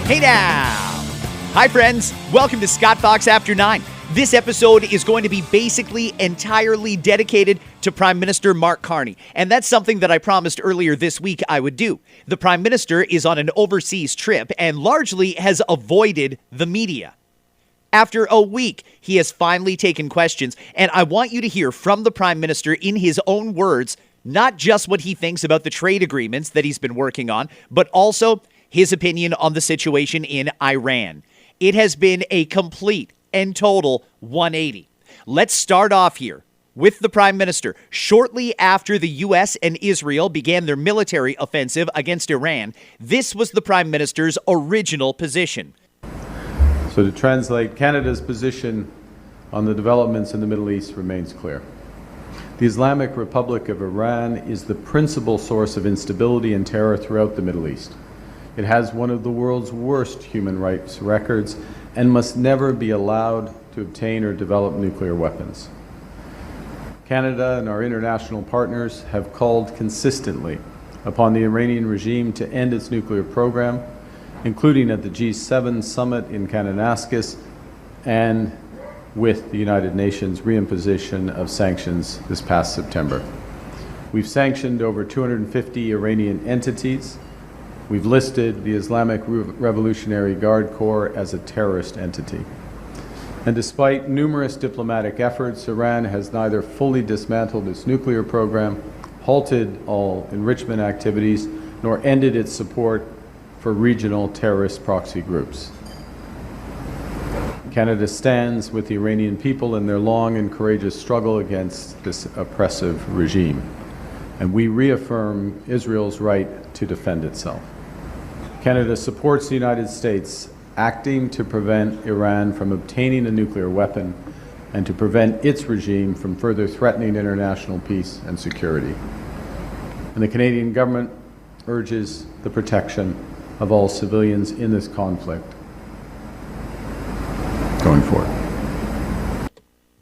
Hey now! Hi friends, welcome to Scott Fox After 9. This episode is going to be basically entirely dedicated to Prime Minister Mark Carney, and that's something that I promised earlier this week I would do. The Prime Minister is on an overseas trip and largely has avoided the media. After a week, he has finally taken questions, and I want you to hear from the Prime Minister in his own words, not just what he thinks about the trade agreements that he's been working on, but also his opinion on the situation in Iran. It has been a complete and total 180. Let's start off here with the Prime Minister. Shortly after the U.S. and Israel began their military offensive against Iran, this was the Prime Minister's original position. So to translate, Canada's position on the developments in the Middle East remains clear. The Islamic Republic of Iran is the principal source of instability and terror throughout the Middle East. It has one of the world's worst human rights records and must never be allowed to obtain or develop nuclear weapons. Canada and our international partners have called consistently upon the Iranian regime to end its nuclear program, including at the G7 summit in Kananaskis and with the United Nations reimposition of sanctions this past September. We've sanctioned over 250 Iranian entities. We've listed the Islamic Revolutionary Guard Corps as a terrorist entity. And despite numerous diplomatic efforts, Iran has neither fully dismantled its nuclear program, halted all enrichment activities, nor ended its support for regional terrorist proxy groups. Canada stands with the Iranian people in their long and courageous struggle against this oppressive regime, and we reaffirm Israel's right to defend itself. Canada supports the United States acting to prevent Iran from obtaining a nuclear weapon and to prevent its regime from further threatening international peace and security. And the Canadian government urges the protection of all civilians in this conflict going forward.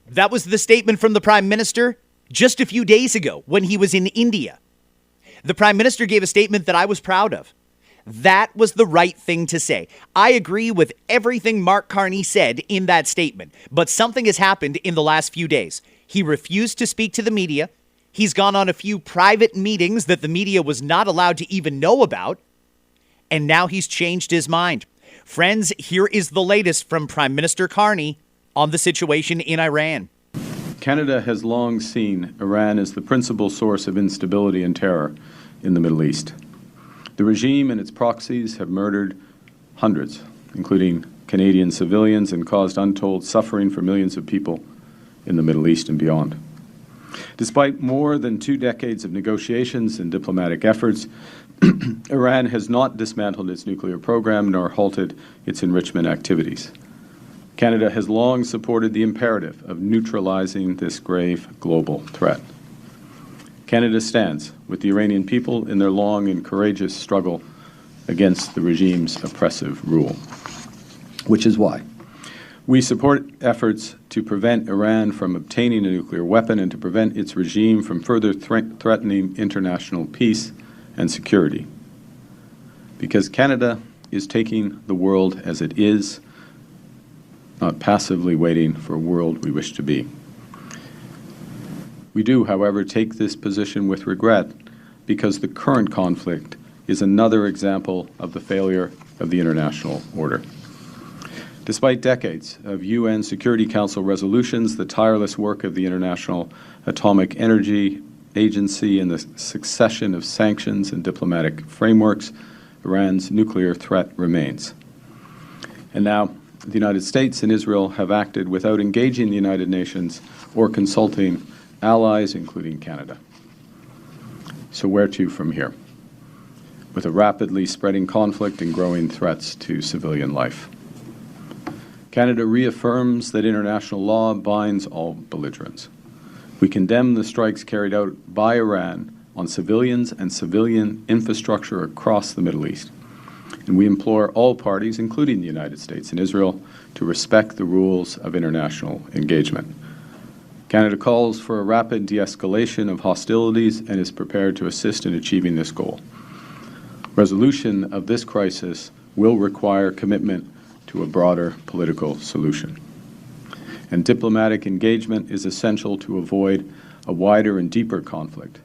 That was the statement from the Prime Minister just a few days ago when he was in India. The Prime Minister gave a statement that I was proud of. That was the right thing to say. I agree with everything Mark Carney said in that statement, but something has happened in the last few days. He refused to speak to the media. He's gone on a few private meetings that the media was not allowed to even know about, and now he's changed his mind. Friends, here is the latest from Prime Minister Carney on the situation in Iran. Canada has long seen Iran as the principal source of instability and terror in the Middle East. The regime and its proxies have murdered hundreds, including Canadian civilians, and caused untold suffering for millions of people in the Middle East and beyond. Despite more than 2 decades of negotiations and diplomatic efforts, Iran has not dismantled its nuclear program nor halted its enrichment activities. Canada has long supported the imperative of neutralizing this grave global threat. Canada stands with the Iranian people in their long and courageous struggle against the regime's oppressive rule, which is why we support efforts to prevent Iran from obtaining a nuclear weapon and to prevent its regime from further threatening international peace and security. Because Canada is taking the world as it is, not passively waiting for a world we wish to be. We do, however, take this position with regret because the current conflict is another example of the failure of the international order. Despite decades of UN Security Council resolutions, the tireless work of the International Atomic Energy Agency, and the succession of sanctions and diplomatic frameworks, Iran's nuclear threat remains. And now, the United States and Israel have acted without engaging the United Nations or consulting allies, including Canada. So where to from here? With a rapidly spreading conflict and growing threats to civilian life. Canada reaffirms that international law binds all belligerents. We condemn the strikes carried out by Iran on civilians and civilian infrastructure across the Middle East. And we implore all parties, including the United States and Israel, to respect the rules of international engagement. Canada calls for a rapid de-escalation of hostilities and is prepared to assist in achieving this goal. Resolution of this crisis will require commitment to a broader political solution. And diplomatic engagement is essential to avoid a wider and deeper conflict.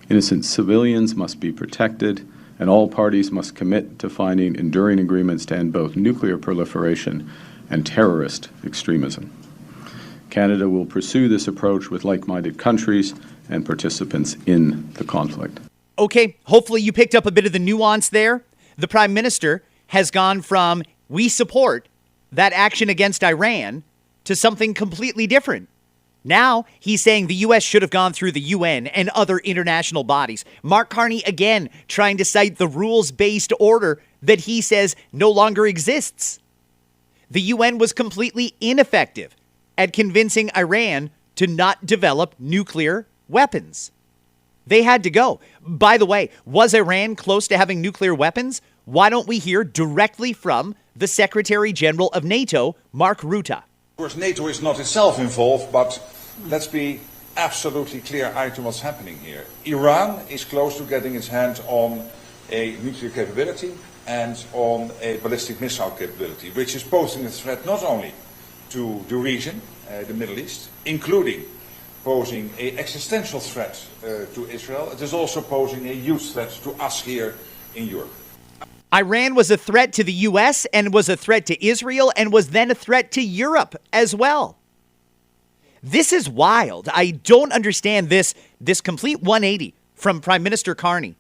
Innocent civilians must be protected, and all parties must commit to finding enduring agreements to end both nuclear proliferation and terrorist extremism. Canada will pursue this approach with like-minded countries and participants in the conflict. Okay, hopefully you picked up a bit of the nuance there. The Prime Minister has gone from we support that action against Iran to something completely different. Now he's saying the U.S. should have gone through the UN and other international bodies. Mark Carney again trying to cite the rules-based order that he says no longer exists. The UN was completely ineffective at convincing Iran to not develop nuclear weapons. They had to go. By the way, was Iran close to having nuclear weapons? Why don't we hear directly from the Secretary General of NATO, Mark Rutte? Of course, NATO is not itself involved, but let's be absolutely clear-eyed to what's happening here. Iran is close to getting its hands on a nuclear capability and on a ballistic missile capability, which is posing a threat not only to the region, the Middle East, including posing an existential threat to Israel. It is also posing a huge threat to us here in Europe. Iran was a threat to the U.S. and was a threat to Israel and was then a threat to Europe as well. This is wild. I don't understand this complete 180 from Prime Minister Carney.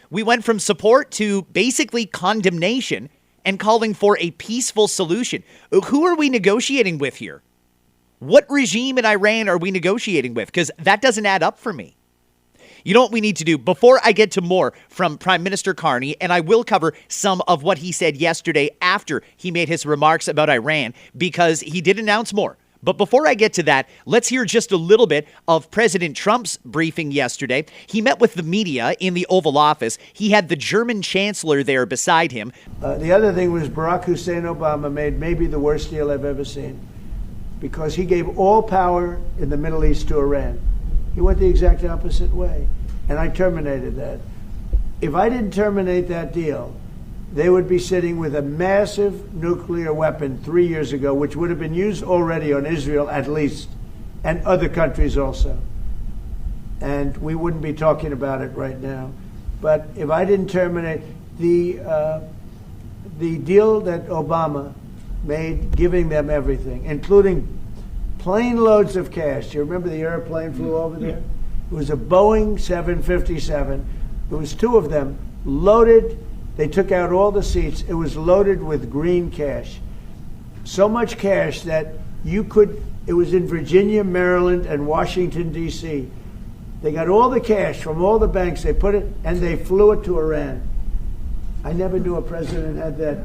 We went from support to basically condemnation and calling for a peaceful solution. Who are we negotiating with here? What regime in Iran are we negotiating with? Because that doesn't add up for me. You know what we need to do? Before I get to more from Prime Minister Carney, and I will cover some of what he said yesterday after he made his remarks about Iran, because he did announce more. But before I get to that, let's hear just a little bit of President Trump's briefing yesterday. He met with the media in the Oval Office. He had the German chancellor there beside him. The other thing was Barack Hussein Obama made maybe the worst deal I've ever seen, because he gave all power in the Middle East to Iran. He went the exact opposite way, and I terminated that. If I didn't terminate that deal, they would be sitting with a massive nuclear weapon 3 years ago, which would have been used already on Israel at least, and other countries also. And we wouldn't be talking about it right now. But if I didn't terminate the deal that Obama made, giving them everything, including plane loads of cash. You remember the airplane flew over there? It was a Boeing 757. There was two of them, loaded. They took out all the seats. It was loaded with green cash. So much cash that it was in Virginia, Maryland, and Washington, D.C. They got all the cash from all the banks. They put it, and they flew it to Iran. I never knew a president had that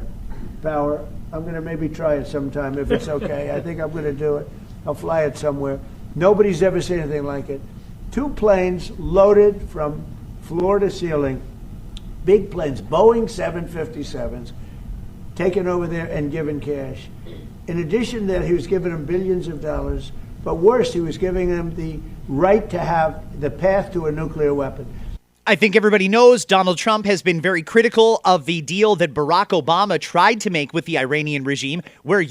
power. I'm going to maybe try it sometime if it's okay. I think I'm going to do it. I'll fly it somewhere. Nobody's ever seen anything like it. 2 planes loaded from floor to ceiling. Big planes, Boeing 757s, taken over there and given cash. In addition to that, he was giving them billions of dollars. But worse, he was giving them the right to have the path to a nuclear weapon. I think everybody knows Donald Trump has been very critical of the deal that Barack Obama tried to make with the Iranian regime, where,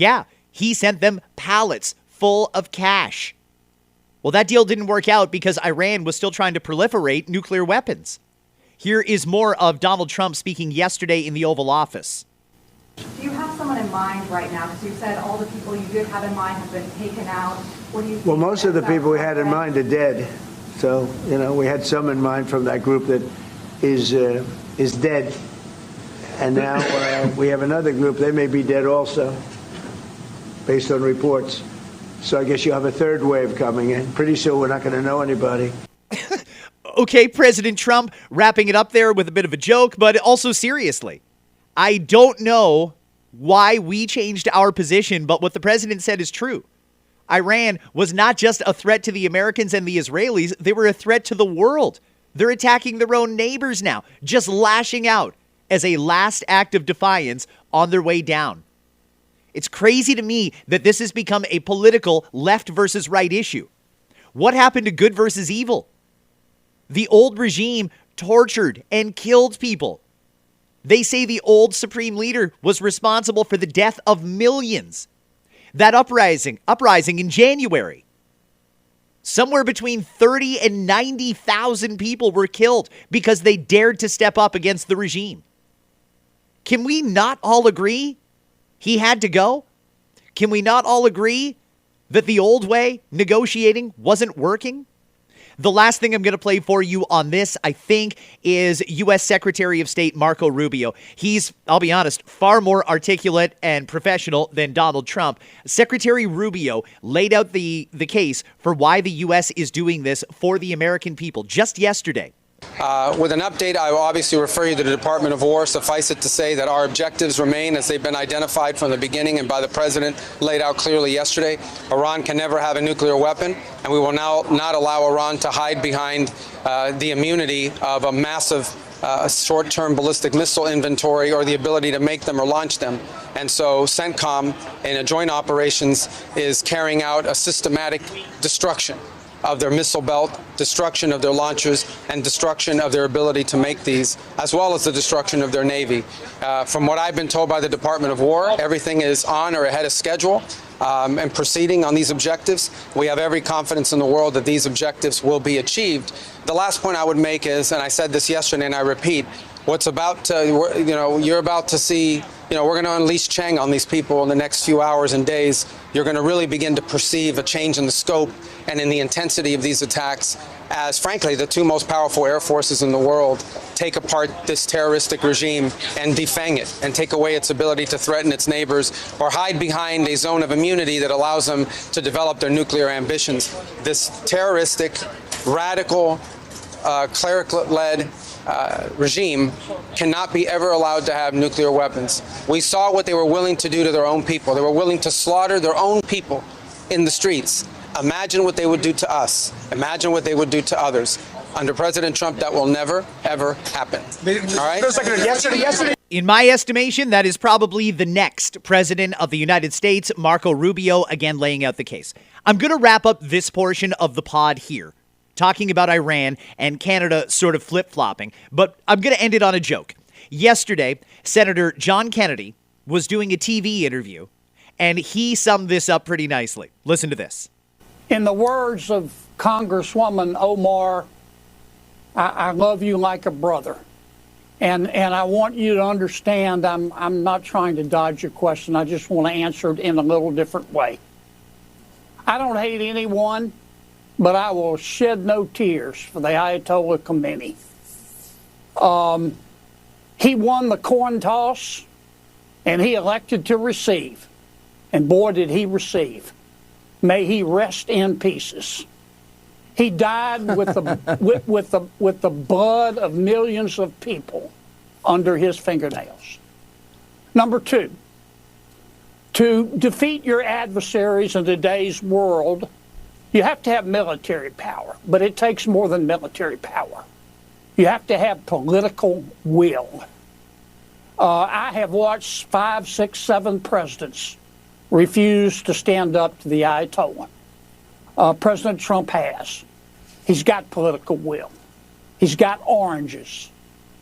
he sent them pallets full of cash. Well, that deal didn't work out because Iran was still trying to proliferate nuclear weapons. Here is more of Donald Trump speaking yesterday in the Oval Office. Do you have someone in mind right now? Because you said all the people you did have in mind have been taken out. What do you think? Well, most of the people we had in mind are dead. So, we had some in mind from that group that is dead. And now we have another group. They may be dead also, based on reports. So I guess you have a third wave coming in. Pretty soon we're not going to know anybody. Okay, President Trump wrapping it up there with a bit of a joke, but also seriously. I don't know why we changed our position, but what the president said is true. Iran was not just a threat to the Americans and the Israelis. They were a threat to the world. They're attacking their own neighbors now, just lashing out as a last act of defiance on their way down. It's crazy to me that this has become a political left versus right issue. What happened to good versus evil? The old regime tortured and killed people. They say the old supreme leader was responsible for the death of millions. That uprising in January. Somewhere between 30 and 90,000 people were killed because they dared to step up against the regime. Can we not all agree he had to go? Can we not all agree that the old way, negotiating, wasn't working? The last thing I'm going to play for you on this, I think, is U.S. Secretary of State Marco Rubio. He's, I'll be honest, far more articulate and professional than Donald Trump. Secretary Rubio laid out the case for why the U.S. is doing this for the American people just yesterday. With an update, I will obviously refer you to the Department of War. Suffice it to say that our objectives remain as they've been identified from the beginning and by the President laid out clearly yesterday. Iran can never have a nuclear weapon, and we will now not allow Iran to hide behind the immunity of a massive short-term ballistic missile inventory or the ability to make them or launch them. And so CENTCOM, in a joint operations, is carrying out a systematic destruction of their missile belt, destruction of their launchers, and destruction of their ability to make these, as well as the destruction of their Navy. From what I've been told by the Department of War, everything is on or ahead of schedule and proceeding on these objectives. We have every confidence in the world that these objectives will be achieved. The last point I would make is, and I said this yesterday and I repeat, what's about to, you're about to see, we're going to unleash Cheng on these people in the next few hours and days. You're going to really begin to perceive a change in the scope and in the intensity of these attacks as, frankly, the two most powerful air forces in the world take apart this terroristic regime and defang it and take away its ability to threaten its neighbors or hide behind a zone of immunity that allows them to develop their nuclear ambitions. This terroristic, radical, cleric-led regime cannot be ever allowed to have nuclear weapons. We saw what they were willing to do to their own people. They were willing to slaughter their own people in the streets. Imagine what they would do to us. Imagine what they would do to others. Under President Trump, that will never, ever happen. All right? Yesterday. In my estimation, that is probably the next president of the United States, Marco Rubio, again laying out the case. I'm going to wrap up this portion of the pod here, talking about Iran and Canada sort of flip-flopping, but I'm going to end it on a joke. Yesterday, Senator John Kennedy was doing a TV interview, and he summed this up pretty nicely. Listen to this. In the words of Congresswoman Omar, I love you like a brother. And I want you to understand I'm not trying to dodge your question. I just want to answer it in a little different way. I don't hate anyone, but I will shed no tears for the Ayatollah Khomeini. He won the coin toss, and he elected to receive. And boy, did he receive. May he rest in pieces. He died with the with the blood of millions of people under his fingernails. Number two, to defeat your adversaries in today's world, you have to have military power, but it takes more than military power. You have to have political will. I have watched 5, 6, 7 presidents refuse to stand up to the Ayatollah. President Trump has. He's got political will. He's got oranges.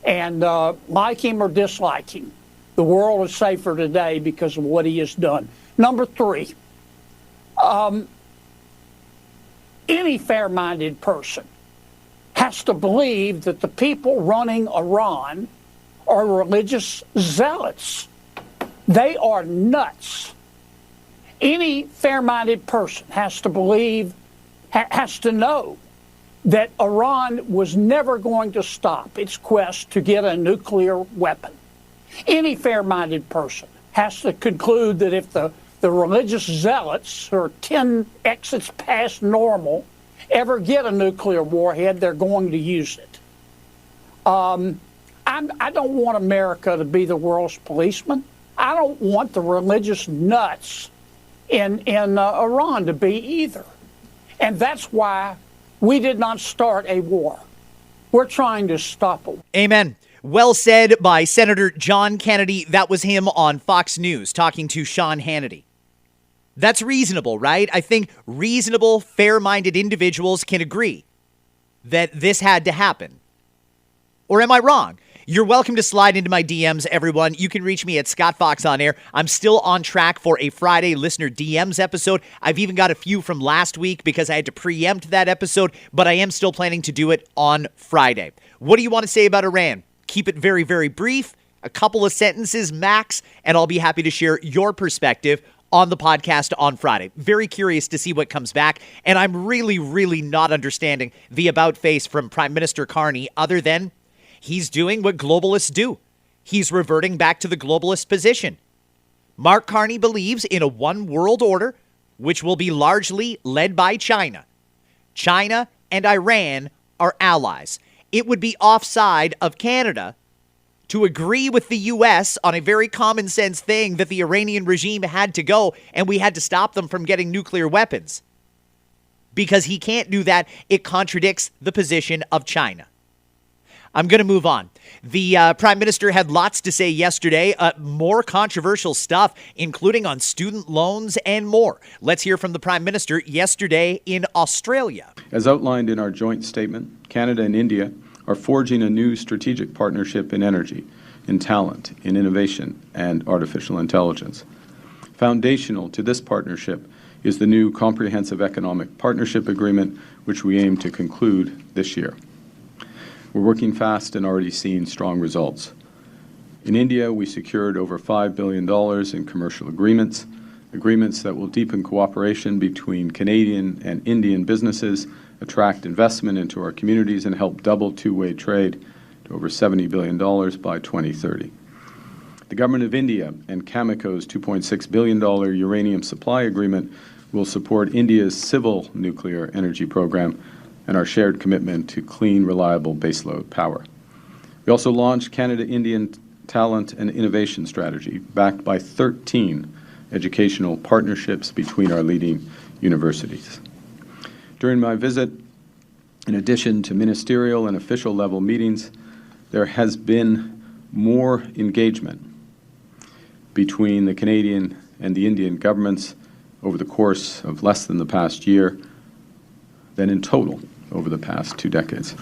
And like him or dislike him, the world is safer today because of what he has done. Number three, any fair-minded person has to believe that the people running Iran are religious zealots. They are nuts. Any fair-minded person has to believe, has to know that Iran was never going to stop its quest to get a nuclear weapon. Any fair-minded person has to conclude that if the religious zealots, who are 10 exits past normal, ever get a nuclear warhead, they're going to use it. I don't want America to be the world's policeman. I don't want the religious nuts in Iran to be either. And that's why we did not start a war. We're trying to stop it. Amen. Well said by Senator John Kennedy. That was him on Fox News talking to Sean Hannity. That's reasonable, right? I think reasonable, fair-minded individuals can agree that this had to happen. Or am I wrong? You're welcome to slide into my DMs, everyone. You can reach me at Scott Fox on Air. I'm still on track for a Friday listener DMs episode. I've even got a few from last week because I had to preempt that episode, but I am still planning to do it on Friday. What do you want to say about Iran? Keep it very, very brief, a couple of sentences max, and I'll be happy to share your perspective on the podcast on Friday. Very curious to see what comes back, and I'm really, really not understanding the about face from Prime Minister Carney other than he's doing what globalists do. He's reverting back to the globalist position. Mark Carney believes in a one world order, which will be largely led by China. China and Iran are allies. It would be offside of Canada to agree with the U.S. on a very common sense thing that the Iranian regime had to go and we had to stop them from getting nuclear weapons. Because he can't do that, it contradicts the position of China. I'm going to move on. The Prime Minister had lots to say yesterday, more controversial stuff, including on student loans and more. Let's hear from the Prime Minister yesterday in Australia. As outlined in our joint statement, Canada and India are forging a new strategic partnership in energy, in talent, in innovation, and artificial intelligence. Foundational to this partnership is the new Comprehensive Economic Partnership Agreement, which we aim to conclude this year. We're working fast and already seeing strong results. In India, we secured over $5 billion in commercial agreements that will deepen cooperation between Canadian and Indian businesses, attract investment into our communities, and help double two-way trade to over $70 billion by 2030. The Government of India and Cameco's $2.6 billion uranium supply agreement will support India's civil nuclear energy program and our shared commitment to clean, reliable baseload power. We also launched Canada-Indian Talent and Innovation Strategy, backed by 13 educational partnerships between our leading universities. During my visit, in addition to ministerial and official level meetings, there has been more engagement between the Canadian and the Indian governments over the course of less than the past year than in total over the past 2 decades.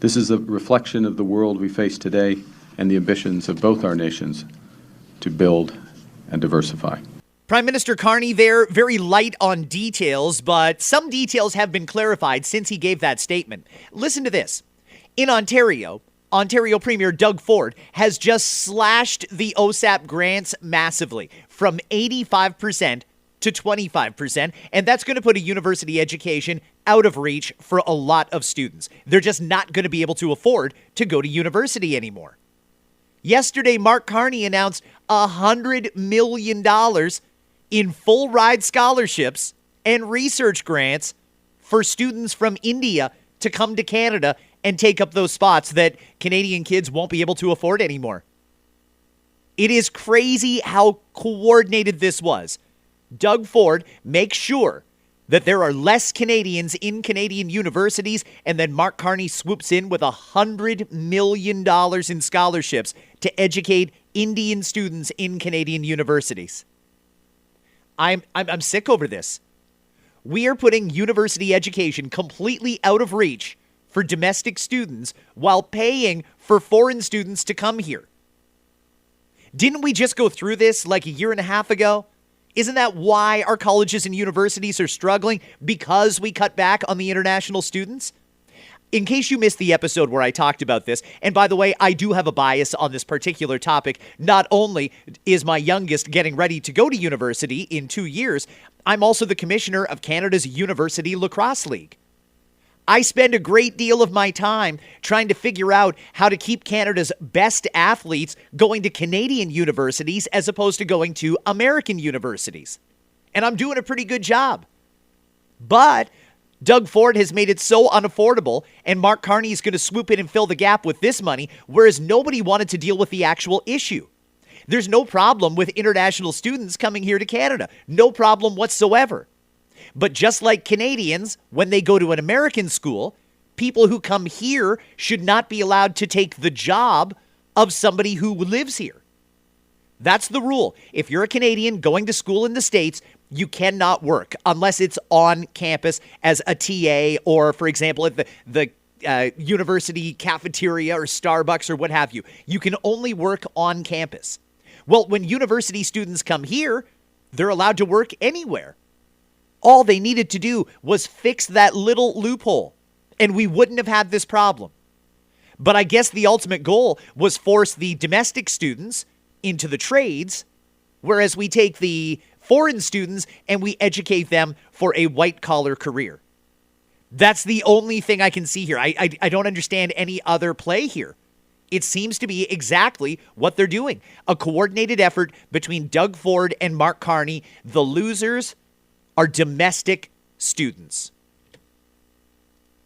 This is a reflection of the world we face today and the ambitions of both our nations to build and diversify. Prime Minister Carney there, very light on details, but some details have been clarified since he gave that statement. Listen to this. In Ontario Premier Doug Ford has just slashed the OSAP grants massively from 85% to 25%, and that's going to put a university education out of reach for a lot of students. They're just not going to be able to afford to go to university anymore. Yesterday, Mark Carney announced $100 million in full ride scholarships and research grants for students from India to come to Canada and take up those spots that Canadian kids won't be able to afford anymore. It is crazy how coordinated this was. Doug Ford makes sure that there are less Canadians in Canadian universities, and then Mark Carney swoops in with $100 million in scholarships to educate Indian students in Canadian universities. I'm sick over this. We are putting university education completely out of reach for domestic students while paying for foreign students to come here. Didn't we just go through this like a year and a half ago? Isn't that why our colleges and universities are struggling? Because we cut back on the international students? In case you missed the episode where I talked about this, and by the way, I do have a bias on this particular topic. Not only is my youngest getting ready to go to university in 2 years, I'm also the commissioner of Canada's University Lacrosse League. I spend a great deal of my time trying to figure out how to keep Canada's best athletes going to Canadian universities as opposed to going to American universities. And I'm doing a pretty good job. But Doug Ford has made it so unaffordable, and Mark Carney is going to swoop in and fill the gap with this money, whereas nobody wanted to deal with the actual issue. There's no problem with international students coming here to Canada. No problem whatsoever. But just like Canadians, when they go to an American school, people who come here should not be allowed to take the job of somebody who lives here. That's the rule. If you're a Canadian going to school in the States, you cannot work unless it's on campus as a TA or, for example, at the university cafeteria or Starbucks or what have you. You can only work on campus. Well, when university students come here, they're allowed to work anywhere. All they needed to do was fix that little loophole, and we wouldn't have had this problem. But I guess the ultimate goal was force the domestic students into the trades, whereas we take the foreign students and we educate them for a white-collar career. That's the only thing I can see here. I don't understand any other play here. It seems to be exactly what they're doing. A coordinated effort between Doug Ford and Mark Carney. The losers are domestic students.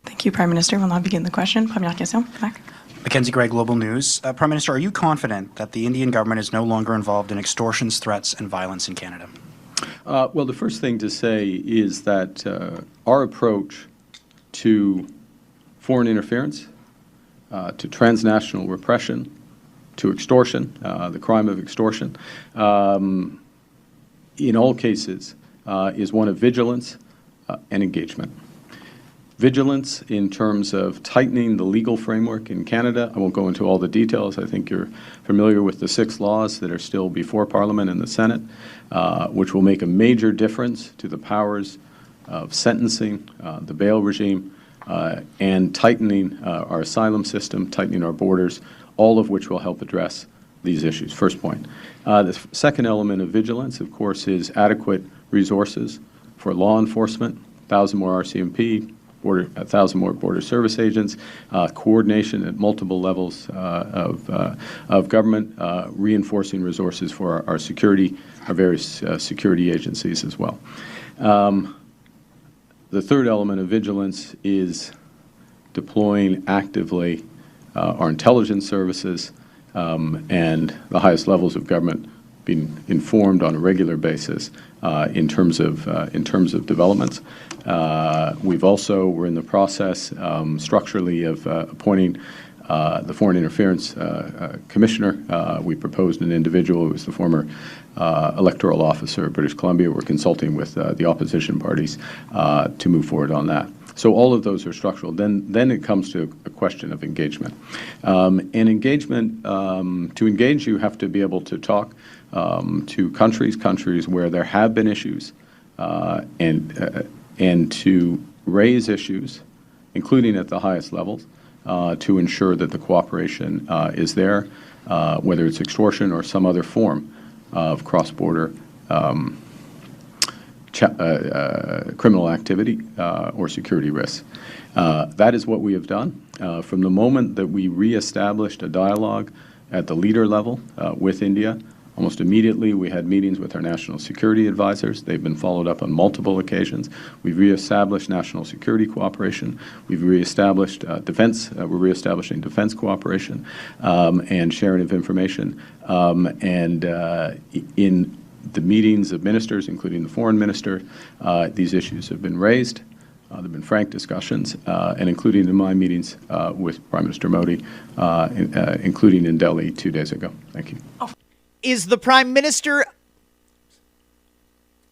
Thank you, Prime Minister. We'll now begin the question. Première question. Back. Mackenzie Gray, Global News. Prime Minister, are you confident that the Indian government is no longer involved in extortions, threats, and violence in Canada? Well, the first thing to say is that our approach to foreign interference, to transnational repression, to extortion, the crime of extortion, in all cases is one of vigilance and engagement. Vigilance in terms of tightening the legal framework in Canada. I won't go into all the details. I think you're familiar with the 6 laws that are still before Parliament and the Senate, which will make a major difference to the powers of sentencing, the bail regime, and tightening our asylum system, tightening our borders, all of which will help address these issues. First point. The second element of vigilance, of course, is adequate resources for law enforcement, 1,000 more RCMP, 1,000 more border service agents, coordination at multiple levels of government, reinforcing resources for our security, our various security agencies as well. The third element of vigilance is deploying actively our intelligence services and the highest levels of government being informed on a regular basis in terms of developments. We're in the process structurally of appointing the Foreign Interference Commissioner. We proposed an individual who was the former electoral officer of British Columbia. We're consulting with the opposition parties to move forward on that. So all of those are structural. Then it comes to a question of engagement. And engagement, to engage, you have to be able to talk to countries where there have been issues, and to raise issues, including at the highest levels, to ensure that the cooperation is there, whether it's extortion or some other form of cross-border criminal activity or security risks. That is what we have done. From the moment that we reestablished a dialogue at the leader level with India, almost immediately we had meetings with our national security advisors. They've been followed up on multiple occasions. We've reestablished national security cooperation. We've reestablished defense. We're reestablishing defense cooperation and sharing of information. In the meetings of ministers, including the foreign minister, these issues have been raised. There have been frank discussions, and including in my meetings with Prime Minister Modi, including in Delhi 2 days ago. Thank you. Is the Prime Minister,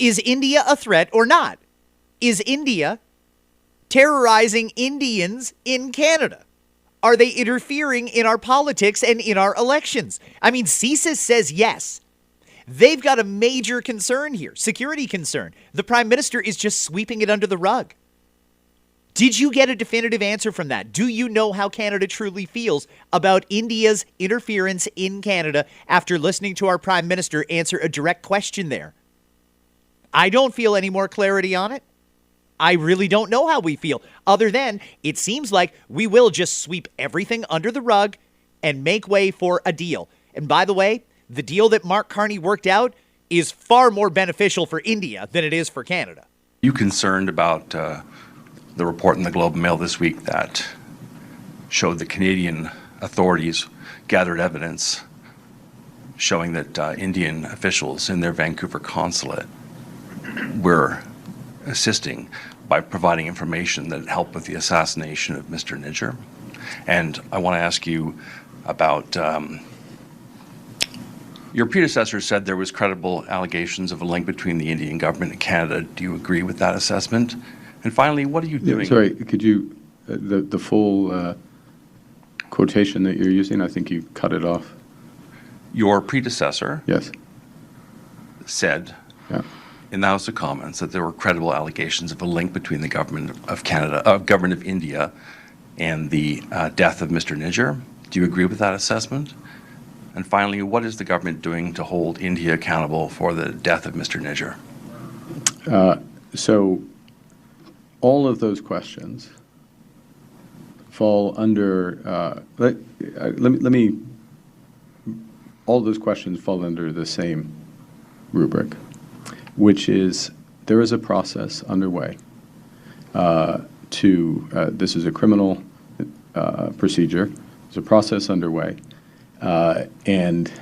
is India a threat or not? Is India terrorizing Indians in Canada? Are they interfering in our politics and in our elections? I mean, CSIS says yes. They've got a major concern here, security concern. The Prime Minister is just sweeping it under the rug. Did you get a definitive answer from that? Do you know how Canada truly feels about India's interference in Canada after listening to our Prime Minister answer a direct question there? I don't feel any more clarity on it. I really don't know how we feel, other than it seems like we will just sweep everything under the rug and make way for a deal. And by the way, the deal that Mark Carney worked out is far more beneficial for India than it is for Canada. Are you concerned about the report in the Globe and Mail this week that showed the Canadian authorities gathered evidence showing that Indian officials in their Vancouver consulate were assisting by providing information that helped with the assassination of Mr. Niger? And I want to ask you about your predecessor said there was credible allegations of a link between the Indian government and Canada. Do you agree with that assessment? And finally, what are you doing? Sorry, could you the full quotation that you're using? I think you cut it off. Your predecessor Yes. said Yeah. in the House of Commons that there were credible allegations of a link between the government of Canada, government of India, and the death of Mr. Niger. Do you agree with that assessment? And finally, what is the government doing to hold India accountable for the death of Mr. Niger? So all of those questions fall under, all those questions fall under the same rubric, which is there is a process underway this is a criminal procedure. There's a process underway. And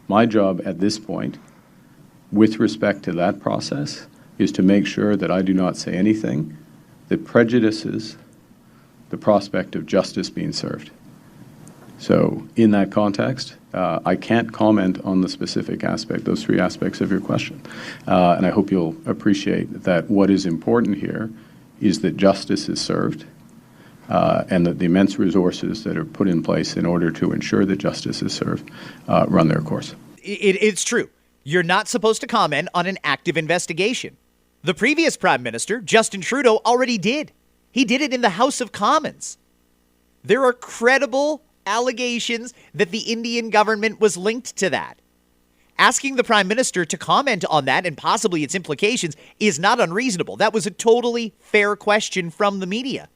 my job at this point, with respect to that process, is to make sure that I do not say anything that prejudices the prospect of justice being served. So in that context, I can't comment on the specific aspect, those three aspects of your question. And I hope you'll appreciate that what is important here is that justice is served and that the immense resources that are put in place in order to ensure that justice is served run their course. It's true. You're not supposed to comment on an active investigation. The previous Prime Minister, Justin Trudeau, already did. He did it in the House of Commons. There are credible allegations that the Indian government was linked to that. Asking the Prime Minister to comment on that and possibly its implications is not unreasonable. That was a totally fair question from the media.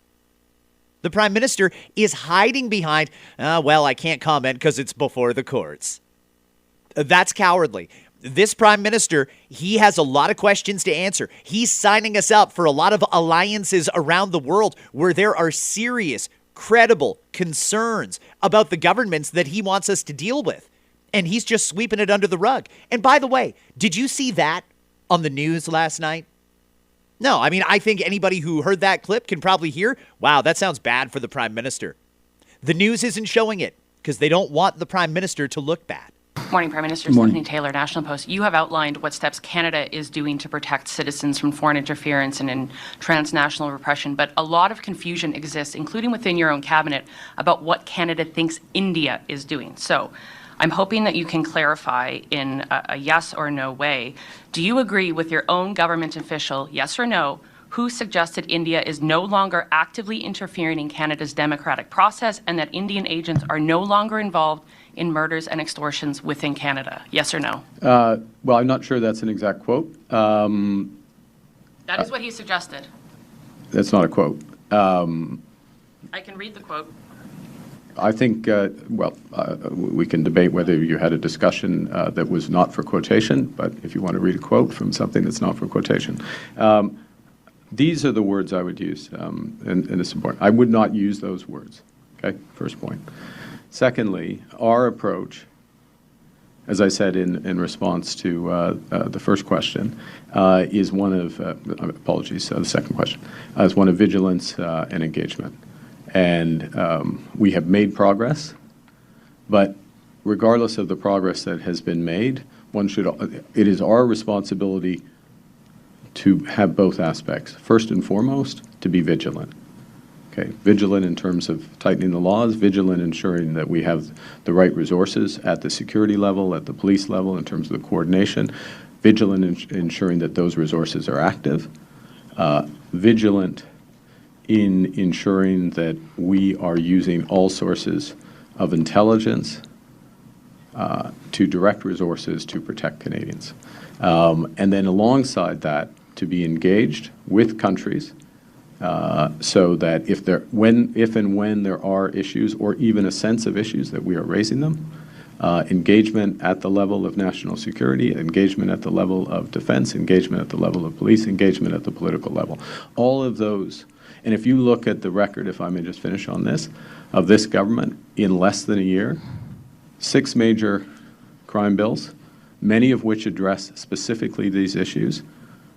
The Prime Minister is hiding behind, well, I can't comment because it's before the courts. That's cowardly. This Prime Minister, he has a lot of questions to answer. He's signing us up for a lot of alliances around the world where there are serious, credible concerns about the governments that he wants us to deal with. And he's just sweeping it under the rug. And by the way, did you see that on the news last night? No, I mean, I think anybody who heard that clip can probably hear, wow, that sounds bad for the Prime Minister. The news isn't showing it because they don't want the Prime Minister to look bad. Morning, Prime Minister. Stephanie Taylor, National Post. You have outlined what steps Canada is doing to protect citizens from foreign interference and in transnational repression, but a lot of confusion exists, including within your own cabinet, about what Canada thinks India is doing. So I'm hoping that you can clarify in a yes or no way. Do you agree with your own government official, yes or no, who suggested India is no longer actively interfering in Canada's democratic process and that Indian agents are no longer involved in murders and extortions within Canada? Yes or no? Well, I'm not sure that's an exact quote. That is what he suggested. That's not a quote. I can read the quote. I think, we can debate whether you had a discussion that was not for quotation, but if you want to read a quote from something that's not for quotation. These are the words I would use, and it's important. I would not use those words, okay? First point. Secondly, our approach, as I said in response to the first question, is one of, the second question, is one of vigilance and engagement. And we have made progress, but regardless of the progress that has been made, it is our responsibility to have both aspects. First and foremost, to be vigilant. Okay, vigilant in terms of tightening the laws, vigilant ensuring that we have the right resources at the security level, at the police level in terms of the coordination, vigilant in ensuring that those resources are active, vigilant in ensuring that we are using all sources of intelligence to direct resources to protect Canadians. And then alongside that, to be engaged with countries so that if and when there are issues or even a sense of issues that we are raising them, engagement at the level of national security, engagement at the level of defense, engagement at the level of police, engagement at the political level. All of those. And if you look at the record, if I may just finish on this, of this government in less than a year, 6 major crime bills, many of which address specifically these issues,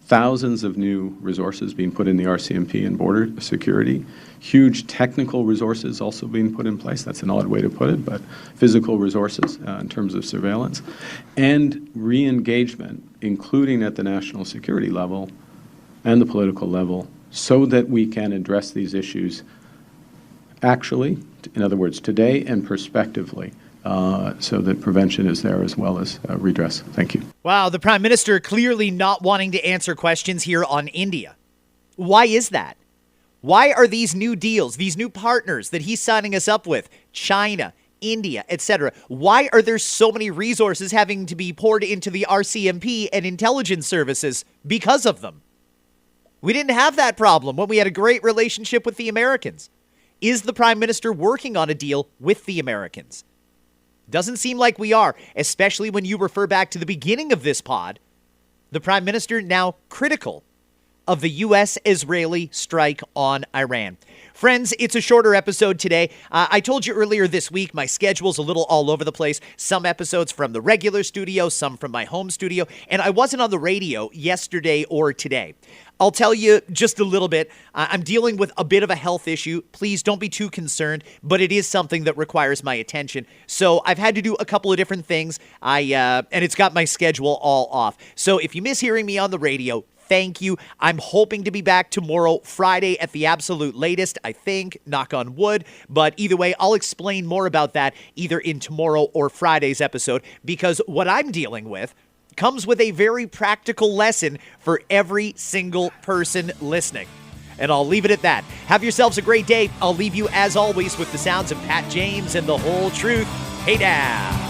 thousands of new resources being put in the RCMP and border security, huge technical resources also being put in place. That's an odd way to put it, but physical resources in terms of surveillance, and re-engagement, including at the national security level and the political level, so that we can address these issues actually, in other words, today and prospectively, so that prevention is there as well as redress. Thank you. Wow, the Prime Minister clearly not wanting to answer questions here on India. Why is that? Why are these new deals, these new partners that he's signing us up with, China, India, etc., why are there so many resources having to be poured into the RCMP and intelligence services because of them? We didn't have that problem when we had a great relationship with the Americans. Is the Prime Minister working on a deal with the Americans? Doesn't seem like we are, especially when you refer back to the beginning of this pod. The Prime Minister now critical of the U.S.-Israeli strike on Iran. Friends, it's a shorter episode today. I told you earlier this week my schedule's a little all over the place. Some episodes from the regular studio, some from my home studio, and I wasn't on the radio yesterday or today. I'll tell you just a little bit. I'm dealing with a bit of a health issue. Please don't be too concerned, but it is something that requires my attention. So I've had to do a couple of different things. And it's got my schedule all off. So if you miss hearing me on the radio, thank you. I'm hoping to be back tomorrow, Friday at the absolute latest, I think, knock on wood. But either way, I'll explain more about that either in tomorrow or Friday's episode, because what I'm dealing with comes with a very practical lesson for every single person listening. And I'll leave it at that. Have yourselves a great day. I'll leave you, as always, with the sounds of Pat James and the whole truth. Hey now.